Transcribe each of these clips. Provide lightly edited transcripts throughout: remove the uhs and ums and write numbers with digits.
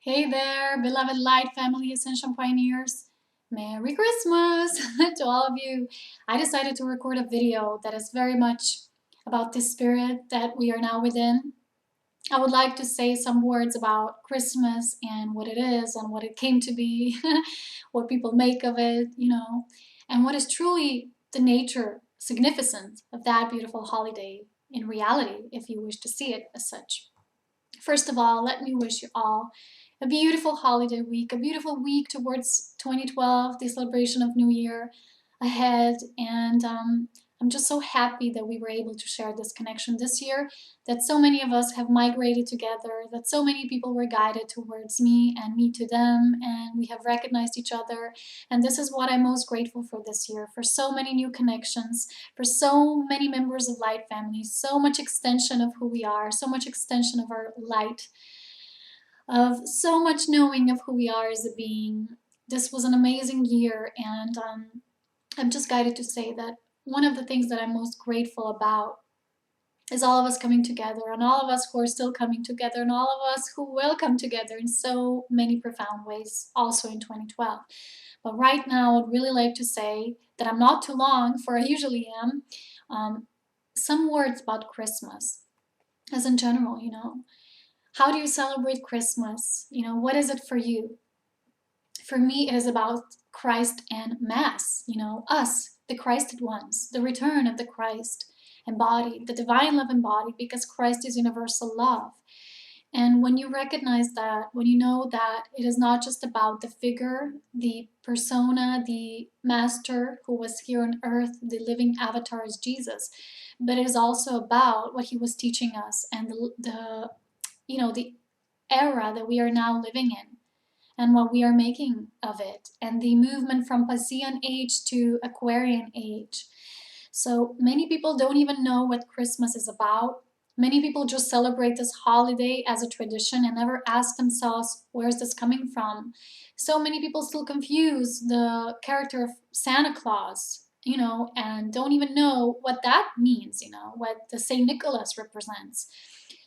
Hey there, beloved light family, Ascension Pioneers. Merry Christmas to all of you. I decided to record a video that is very much about this spirit that we are now within. I would like to say some words about Christmas and what it is and what it came to be, what people make of it, and what is truly the nature, significance of that beautiful holiday in reality, if you wish to see it as such. First of all, let me wish you all a beautiful holiday week, a beautiful week towards 2012, the celebration of New Year ahead. And I'm just so happy that we were able to share this connection this year, that so many of us have migrated together, that so many people were guided towards me and me to them, and we have recognized each other. And this is what I'm most grateful for this year, for so many new connections, for so many members of Light Family, so much extension of who we are, so much extension of our light, of so much knowing of who we are as a being. This was an amazing year, and I'm just guided to say that one of the things that I'm most grateful about is all of us coming together, and all of us who are still coming together, and all of us who will come together in so many profound ways also in 2012. But right now, I'd really like to say that I'm not too long, for I usually am, some words about Christmas, as in general, How do you celebrate Christmas? What is it for you? For me, it is about Christ and Mass, us, the Christed ones, the return of the Christ embodied, the divine love embodied, because Christ is universal love. And when you recognize that, when you know that it is not just about the figure, the persona, the master who was here on earth, the living avatar is Jesus, but it is also about what he was teaching us and the era that we are now living in and what we are making of it, and the movement from Piscean age to Aquarian age. So many people don't even know what Christmas is about. Many people just celebrate this holiday as a tradition and never ask themselves, where's this coming from? So many people still confuse the character of Santa Claus, and don't even know what that means, what the St. Nicholas represents.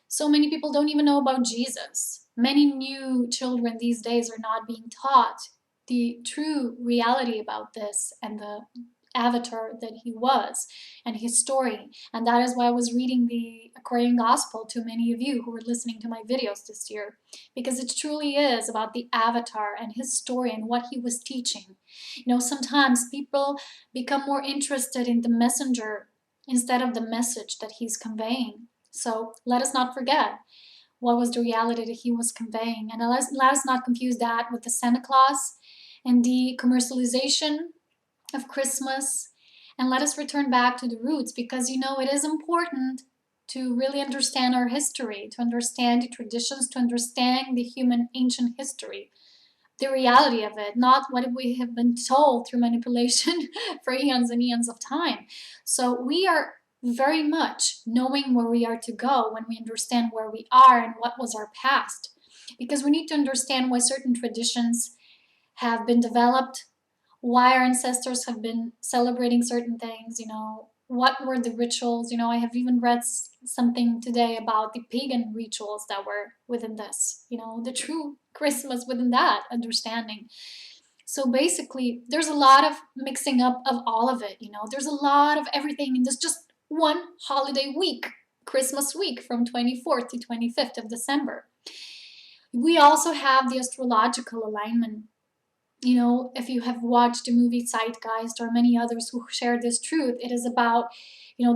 So many people don't even know about Jesus. Many new children these days are not being taught the true reality about this and the avatar that he was and his story. And that is why I was reading the Aquarian Gospel to many of you who were listening to my videos this year, because it truly is about the avatar and his story and what he was teaching. Sometimes people become more interested in the messenger instead of the message that he's conveying. So let us not forget what was the reality that he was conveying. And let us not confuse that with the Santa Claus and the commercialization of Christmas. And let us return back to the roots, because it is important to really understand our history, to understand the traditions, to understand the human ancient history, the reality of it, not what we have been told through manipulation for eons and eons of time. So we are very much knowing where we are to go when we understand where we are and what was our past. Because we need to understand why certain traditions have been developed, why our ancestors have been celebrating certain things, what were the rituals. I have even read something today about the pagan rituals that were within this, the true Christmas within that understanding. So basically, there's a lot of mixing up of all of it, there's a lot of everything in this just one holiday week, Christmas week from 24th to 25th of December. We also have the astrological alignment. If you have watched the movie Zeitgeist or many others who share this truth, it is about,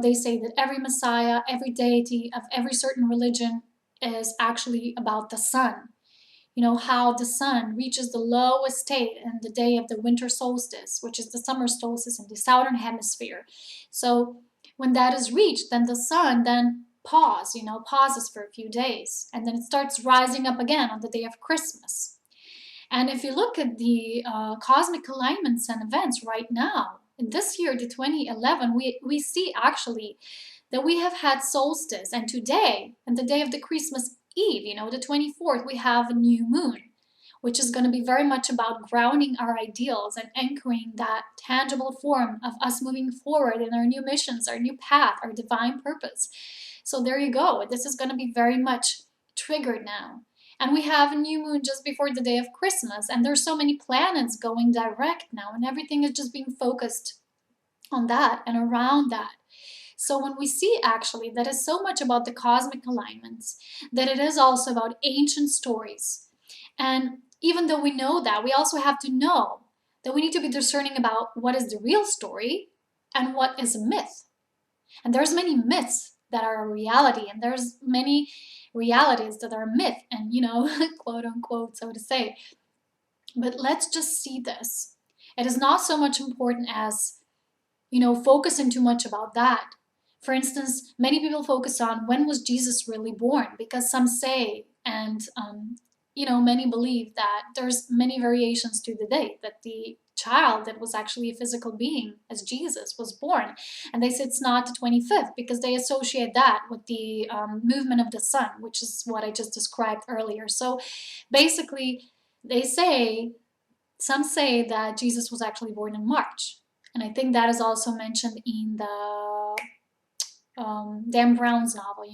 they say that every Messiah, every deity of every certain religion is actually about the sun. How the sun reaches the lowest state in the day of the winter solstice, which is the summer solstice in the southern hemisphere. So when that is reached, then the sun then pauses for a few days, and then it starts rising up again on the day of Christmas. And if you look at the cosmic alignments and events right now, in this year, the 2011, we see actually that we have had solstice, and today, and the day of the Christmas Eve, the 24th, we have a new moon, which is going to be very much about grounding our ideals and anchoring that tangible form of us moving forward in our new missions, our new path, our divine purpose. So there you go. This is going to be very much triggered now. And we have a new moon just before the day of Christmas, and there's so many planets going direct now, and everything is just being focused on that and around that. So when we see actually that is so much about the cosmic alignments, that it is also about ancient stories. And even though we know that, we also have to know that we need to be discerning about what is the real story and what is a myth. And there's many myths that are a reality, and there's many realities that are a myth, and quote unquote, so to say. But let's just see this. It is not so much important as focusing too much about that. For instance, many people focus on when was Jesus really born, because some say, and many believe that there's many variations to the date that the child that was actually a physical being as Jesus was born, and they say it's not the 25th because they associate that with the movement of the sun, which is what I just described earlier. So basically, some say that Jesus was actually born in March. And I think that is also mentioned in the Dan Brown's novel,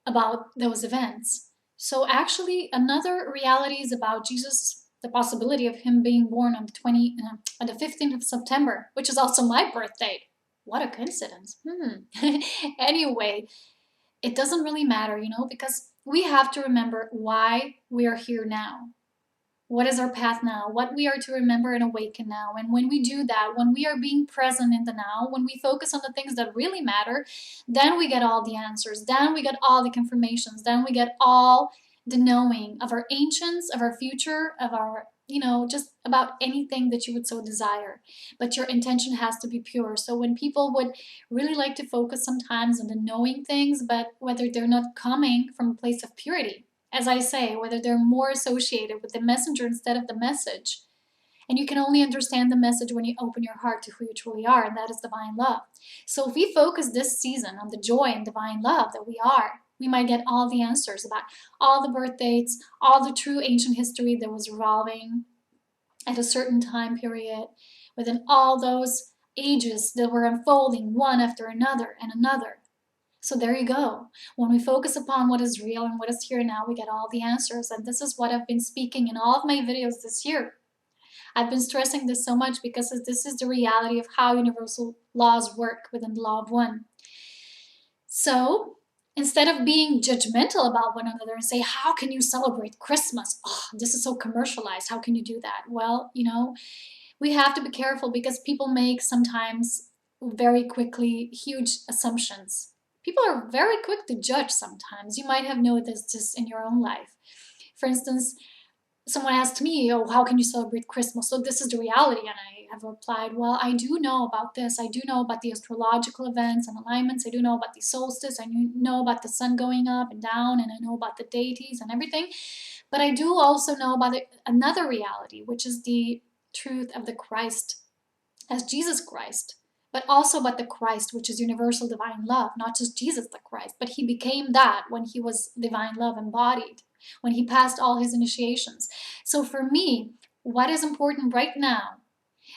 about those events. So actually, another reality is about Jesus, the possibility of him being born on the 15th of September, which is also my birthday. What a coincidence. Anyway, it doesn't really matter, because we have to remember why we are here now. What is our path now? What we are to remember and awaken now. And when we do that, when we are being present in the now, when we focus on the things that really matter, then we get all the answers. Then we get all the confirmations. Then we get all the knowing of our ancients, of our future, of our, just about anything that you would so desire. But your intention has to be pure. So when people would really like to focus sometimes on the knowing things, but whether they're not coming from a place of purity, as I say, whether they're more associated with the messenger instead of the message. And you can only understand the message when you open your heart to who you truly are, and that is divine love. So if we focus this season on the joy and divine love that we are, we might get all the answers about all the birth dates, all the true ancient history that was revolving at a certain time period, within all those ages that were unfolding one after another and another. So there you go. When we focus upon what is real and what is here now, we get all the answers. And this is what I've been speaking in all of my videos this year. I've been stressing this so much because this is the reality of how universal laws work within the law of one. So instead of being judgmental about one another and say, how can you celebrate Christmas? Oh, this is so commercialized. How can you do that? Well, we have to be careful because people make sometimes very quickly huge assumptions. People are very quick to judge sometimes. You might have noticed this in your own life. For instance, someone asked me, oh, how can you celebrate Christmas? So this is the reality. And I have replied, well, I do know about this. I do know about the astrological events and alignments. I do know about the solstice. I know about the sun going up and down. And I know about the deities and everything. But I do also know about another reality, which is the truth of the Christ as Jesus Christ, but also about the Christ, which is universal divine love, not just Jesus the Christ, but he became that when he was divine love embodied, when he passed all his initiations. So for me, what is important right now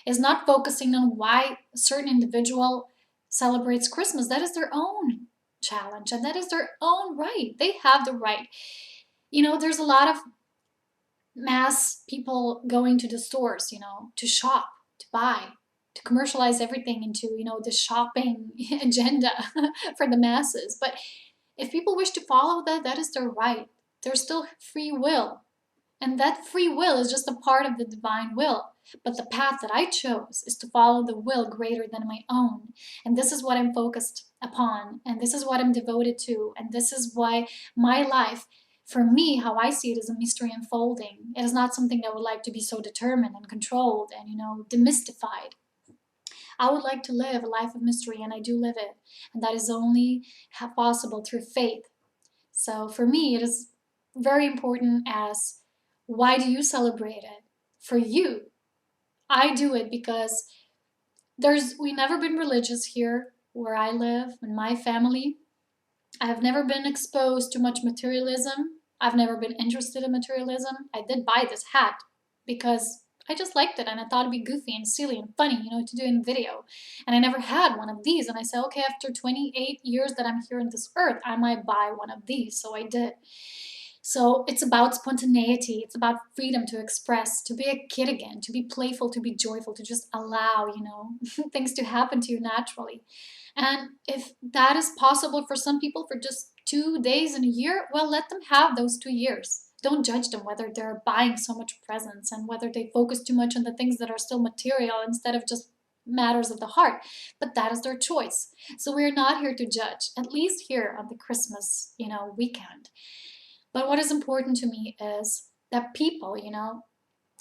is not focusing on why a certain individual celebrates Christmas. That is their own challenge, and that is their own right. They have the right. There's a lot of mass people going to the stores, to shop, to buy, to commercialize everything into, the shopping agenda for the masses. But if people wish to follow that, that is their right. There's still free will. And that free will is just a part of the divine will. But the path that I chose is to follow the will greater than my own. And this is what I'm focused upon. And this is what I'm devoted to. And this is why my life, for me, how I see it, is a mystery unfolding. It is not something I would like to be so determined and controlled and, demystified. I would like to live a life of mystery, and I do live it. And that is only possible through faith. So for me, it is very important as, why do you celebrate it? For you. I do it because we never been religious here where I live, in my family. I have never been exposed to much materialism. I've never been interested in materialism. I did buy this hat because I just liked it and I thought it'd be goofy and silly and funny, to do in video. And I never had one of these. And I said, okay, after 28 years that I'm here on this earth, I might buy one of these. So I did. So it's about spontaneity. It's about freedom to express, to be a kid again, to be playful, to be joyful, to just allow, things to happen to you naturally. And if that is possible for some people for just 2 days in a year, well, let them have those 2 years. Don't judge them whether they're buying so much presents and whether they focus too much on the things that are still material instead of just matters of the heart. But that is their choice. So we're not here to judge, at least here on the Christmas, weekend. But what is important to me is that people,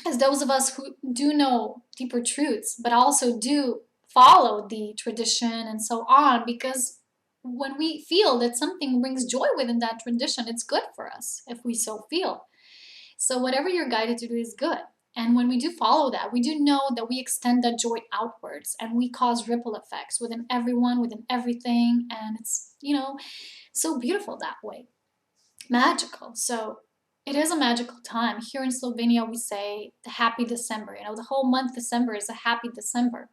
as those of us who do know deeper truths, but also do follow the tradition and so on, because when we feel that something brings joy within that tradition, it's good for us if we so feel. So whatever you're guided to do is good. And when we do follow that, we do know that we extend that joy outwards and we cause ripple effects within everyone, within everything. And it's, so beautiful that way, magical. So it is a magical time. Here in Slovenia, we say the happy December. The whole month December is a happy December.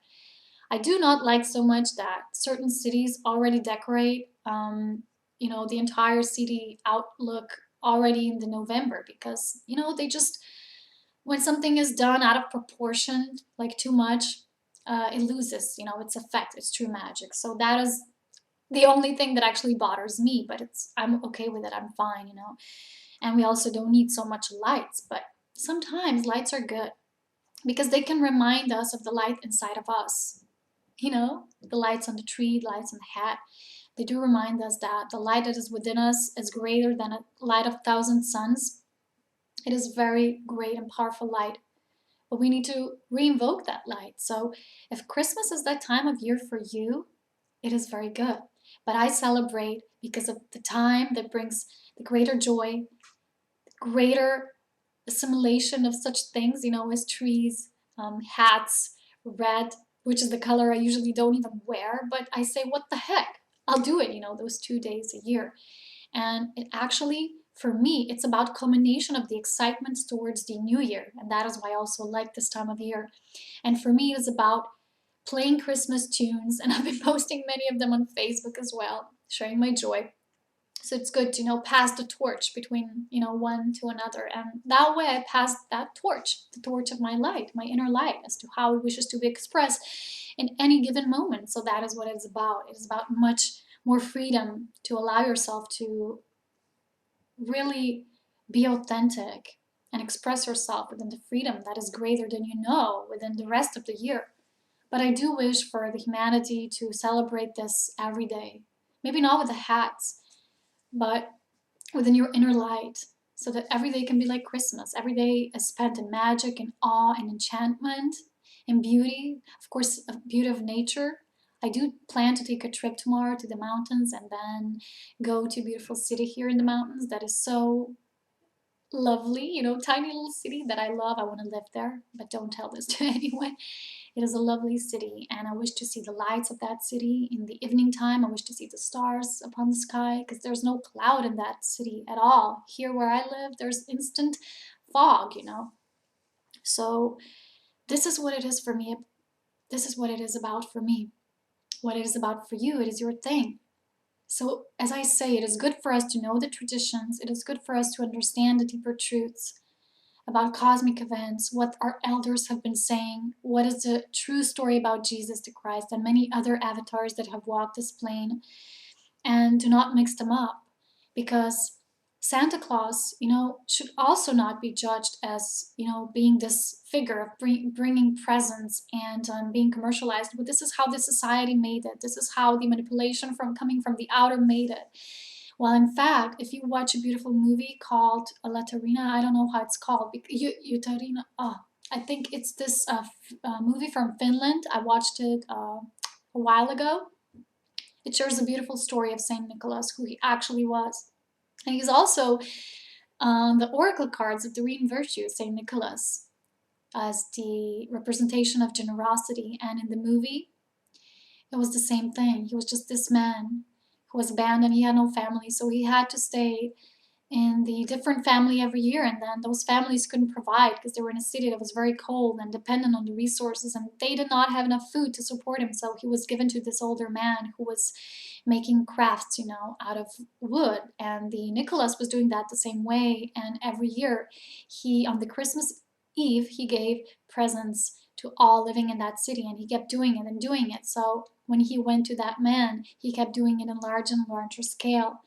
I do not like so much that certain cities already decorate, the entire city outlook already in the November because, they just, when something is done out of proportion, like too much, it loses, its effect, its true magic. So that is the only thing that actually bothers me, but I'm okay with it. I'm fine, And we also don't need so much lights, but sometimes lights are good because they can remind us of the light inside of us. The lights on the tree, the lights on the hat. They do remind us that the light that is within us is greater than a light of 1,000 suns. It is very great and powerful light, but we need to reinvoke that light. So if Christmas is that time of year for you, it is very good. But I celebrate because of the time that brings the greater joy, greater assimilation of such things, as trees, hats, red, which is the color I usually don't even wear, but I say, what the heck? I'll do it, those 2 days a year. And it actually, for me, it's about culmination of the excitements towards the new year. And that is why I also like this time of year. And for me, it is about playing Christmas tunes. And I've been posting many of them on Facebook as well, sharing my joy. So it's good to, pass the torch between, one to another. And that way I pass that torch, the torch of my light, my inner light, as to how it wishes to be expressed in any given moment. So that is what it's about. It is about much more freedom to allow yourself to really be authentic and express yourself within the freedom that is greater than within the rest of the year. But I do wish for the humanity to celebrate this every day. Maybe not with the hats, but within your inner light, so that every day can be like Christmas. Every day is spent in magic and awe and enchantment and beauty, of course, beauty of nature. I do plan to take a trip tomorrow to the mountains and then go to a beautiful city here in the mountains that is so lovely, tiny little city that I love. I want to live there, but don't tell this to anyone. It is a lovely city, and I wish to see the lights of that city in the evening time. I wish to see the stars upon the sky, because there's no cloud in that city at all. Here where I live, there's instant fog, So this is what it is for me. This is what it is about for me. What it is about for you, it is your thing. So as I say, it is good for us to know the traditions. It is good for us to understand the deeper truths about cosmic events, what our elders have been saying, what is the true story about Jesus the Christ and many other avatars that have walked this plane, and do not mix them up, because Santa Claus, should also not be judged as, being this figure of bringing presents and being commercialized. But this is how the society made it. This is how the manipulation from coming from the outer made it. Well, in fact, if you watch a beautiful movie called Latarina, I don't know how it's called. Utarina. Oh, I think it's this movie from Finland. I watched it a while ago. It shares a beautiful story of Saint Nicholas, who he actually was. And he's also the oracle cards of the Green Virtue, Saint Nicholas, as the representation of generosity. And in the movie, it was the same thing. He was just this man who was abandoned. He had no family, so he had to stay in the different family every year, and then those families couldn't provide because they were in a city that was very cold and dependent on the resources, and they did not have enough food to support him. So he was given to this older man who was making crafts, out of wood, and the Nicholas was doing that the same way. And every year, he on the Christmas Eve, he gave presents to all living in that city, and he kept doing it and doing it. So when he went to that man, he kept doing it in larger and larger scale,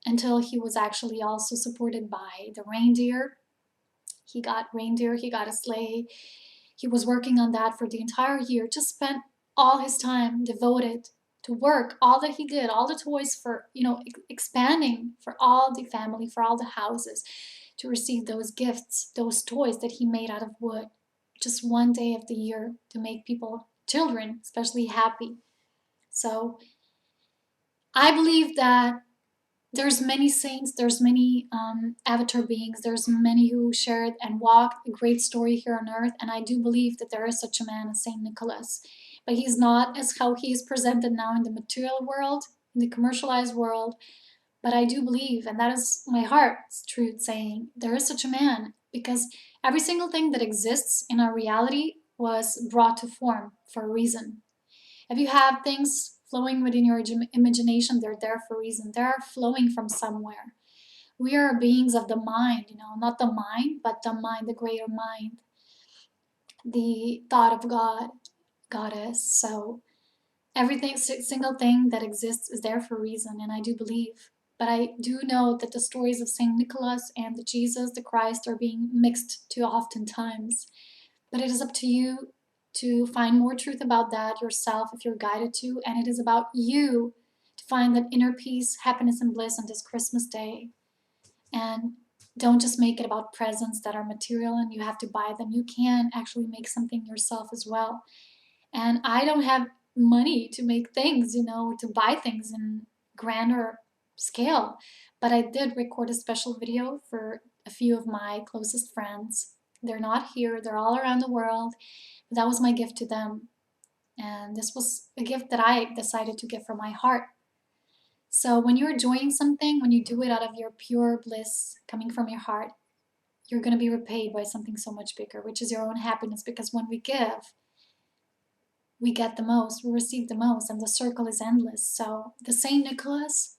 until he was actually also supported by the reindeer. He got reindeer, he got a sleigh. He was working on that for the entire year, just spent all his time devoted to work, all that he did, all the toys for, expanding for all the family, for all the houses, to receive those gifts, those toys that he made out of wood, just one day of the year, to make people, children especially, happy. So I believe that there's many saints, there's many avatar beings, there's many who shared and walked a great story here on earth, and I do believe that there is such a man as Saint Nicholas. But he's not as how he is presented now in the material world, in the commercialized world. But I do believe, and that is my heart's truth, saying there is such a man, because every single thing that exists in our reality was brought to form for a reason. If you have things flowing within your imagination, they're there for a reason. They're flowing from somewhere. We are beings of the mind, not the mind, but the mind, the greater mind, the thought of God, Goddess. So everything, single thing that exists is there for a reason, and I do believe. But I do know that the stories of Saint Nicholas and the Jesus, the Christ, are being mixed too oftentimes. But it is up to you to find more truth about that yourself if you're guided to. And it is about you to find that inner peace, happiness, and bliss on this Christmas day. And don't just make it about presents that are material and you have to buy them. You can actually make something yourself as well. And I don't have money to make things, to buy things in grander scale. But I did record a special video for a few of my closest friends. They're not here, they're all around the world. But that was my gift to them. And this was a gift that I decided to give from my heart. So when you're enjoying something, when you do it out of your pure bliss coming from your heart, you're going to be repaid by something so much bigger, which is your own happiness. Because when we give, we get the most, we receive the most, and the circle is endless. So the Saint Nicholas,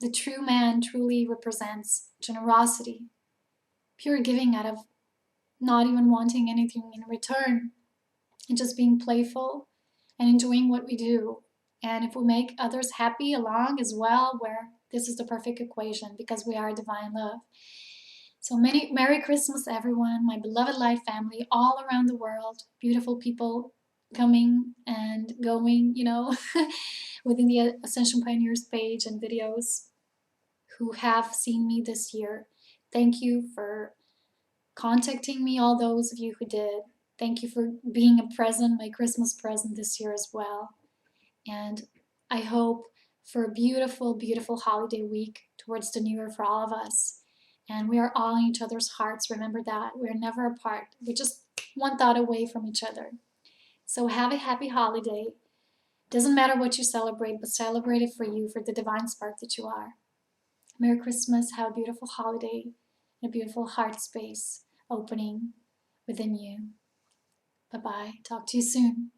the true man, truly represents generosity, pure giving out of not even wanting anything in return, and just being playful and enjoying what we do. And if we make others happy along as well, where this is the perfect equation, because we are divine love. So Merry Christmas, everyone, my beloved light family all around the world, beautiful people coming and going, within the Ascension Pioneers page and videos, who have seen me this year. Thank you for contacting me, all those of you who did. Thank you for being a present, my Christmas present this year as well. And I hope for a beautiful, beautiful holiday week towards the new year for all of us. And we are all in each other's hearts. Remember that. We're never apart. We're just one thought away from each other. So have a happy holiday. Doesn't matter what you celebrate, but celebrate it for you, for the divine spark that you are. Merry Christmas. Have a beautiful holiday and a beautiful heart space opening within you. Bye-bye. Talk to you soon.